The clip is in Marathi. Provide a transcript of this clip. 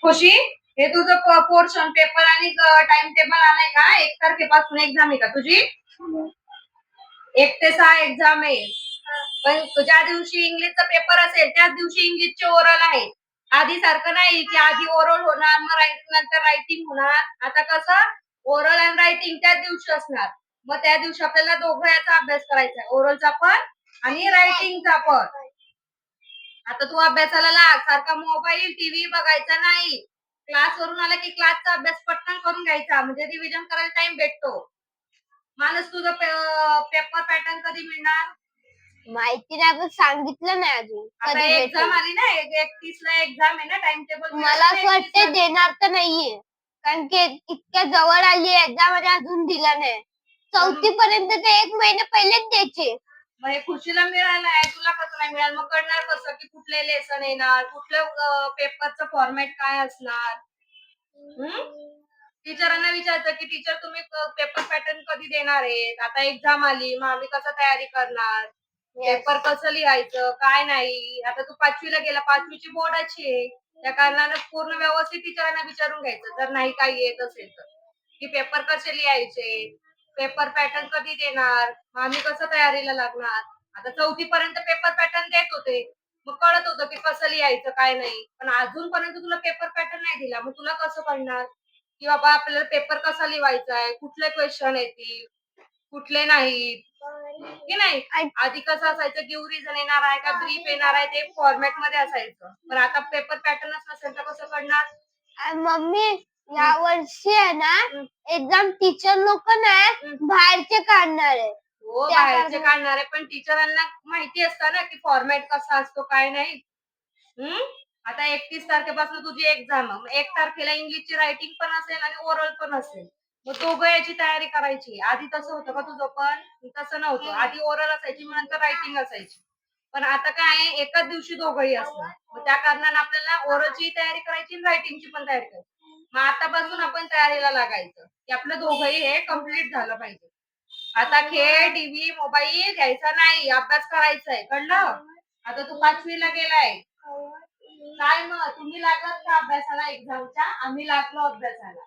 खुशी, हे तुझं पोर्शन पेपर आणि टाइम टेबल आलाय का? 1 तारखेपासून एक्झाम आहे का तुझी? 1 ते 6 एक्झाम आहे. पण ज्या दिवशी इंग्लिशचा पेपर असेल त्याच दिवशी इंग्लिशचे ओरल आहे. आधी सारखं नाही की आधी ओरल होणार मग नंतर रायटिंग होणार. आता कसं ओरल आणि रायटिंग त्याच दिवशी असणार. मग त्या दिवशी आपल्याला दोघं याचा अभ्यास करायचा आहे. ओरलचा पण आणि रायटिंगचा पण. आता तू अभ्यासाला लाग. सारखा मोबाईल, टीव्ही बघायचा नाही. क्लासवरून आला की क्लासचा अभ्यास पटकन करून घ्यायचा म्हणजे रिव्हिजन करायला टाइम भेटतो. मानस तुझं पेपर पॅटर्न कधी मिळणार? माहिती नाही, पण सांगितलं नाही अजून आता कधी एक्झाम भेटेल. आली ना 31 ला एक्झाम आहे ना टाइम टेबल मला असं वाटतं देणार तर नाहीये, कारण की इतक्या जवळ आली एक्झाम आणि अजून दिला नाही. 4थी पर्यंत तर 1 महिना पहिलेच द्यायचे. मग हे खुशीला मिळालं आहे तुला कसं नाही मिळालं मग कळणार कसं की कुठले लेसन येणार कुठलं पेपरचं फॉर्मॅट काय असणार. टीचरांना विचारायचं की टीचर तुम्ही पेपर पॅटर्न कधी देणार आहेत आता एक्झाम आली मग आम्ही कसं तयारी करणार पेपर कसं लिहायचं काय नाही. आता तू 5वीला गेला 5वीची बोर्डाची आहे त्या कारणानं पूर्ण व्यवस्थित टीचरांना विचारून घ्यायचं जर नाही काही येत असेल तर की पेपर कसे लिहायचे पेपर पॅटर्न कधी देणार मग आम्ही कसं तयारीला लागणार. आता 4थी पर्यंत पेपर पॅटर्न देत होते मग कळत होतं की कसं लिहायचं काय नाही पण अजूनपर्यंत तुला पेपर पॅटर्न नाही दिला मग तुला कसं कळणार की बाबा आपल्याला पेपर कसा लिहायचा आहे कुठले क्वेश्चन येतील कुठले नाहीत की नाही. आधी कसं असायचं गिव रिझन येणार आहे का ब्रीफ येणार आहे ते फॉर्मॅट मध्ये असायचं पण आता पेपर पॅटर्नच नसेल तर कसं करणार. मम्मी या वर्षी आहे ना एक्झाम टीचर लोक नाही बाहेरचे काढणार आहे. हो बाहेरचे काढणार आहे पण टीचरांना माहिती असतं ना की फॉर्मॅट कसा असतो काय नाही. आता 31 तारखेपासून तुझी एक्झाम 1 तारखेला इंग्लिशची रायटिंग पण असेल आणि ओरल पण असेल मग दोघं याची तयारी करायची. आधी तसं होतं का तुझं पण तसं नव्हतं आधी ओरल असायची मग नंतर रायटिंग असायची पण आता काय एकाच दिवशी दोघंही असतात मग त्या कारणाने आपल्याला ओरलची तयारी करायची आणि रायटिंगची पण तयारी करायची. मग आतापासून आपण तयारीला लागायचं की आपलं दोघंही हे कम्प्लीट झालं पाहिजे. आता खेळ टीव्ही मोबाईल घ्यायचा नाही अभ्यास करायचा आहे कळलं. आता तू 5वीला गेलाय काय मग तुम्ही लागत का अभ्यासाला एक्झामच्या आम्ही लागलो अभ्यासाला.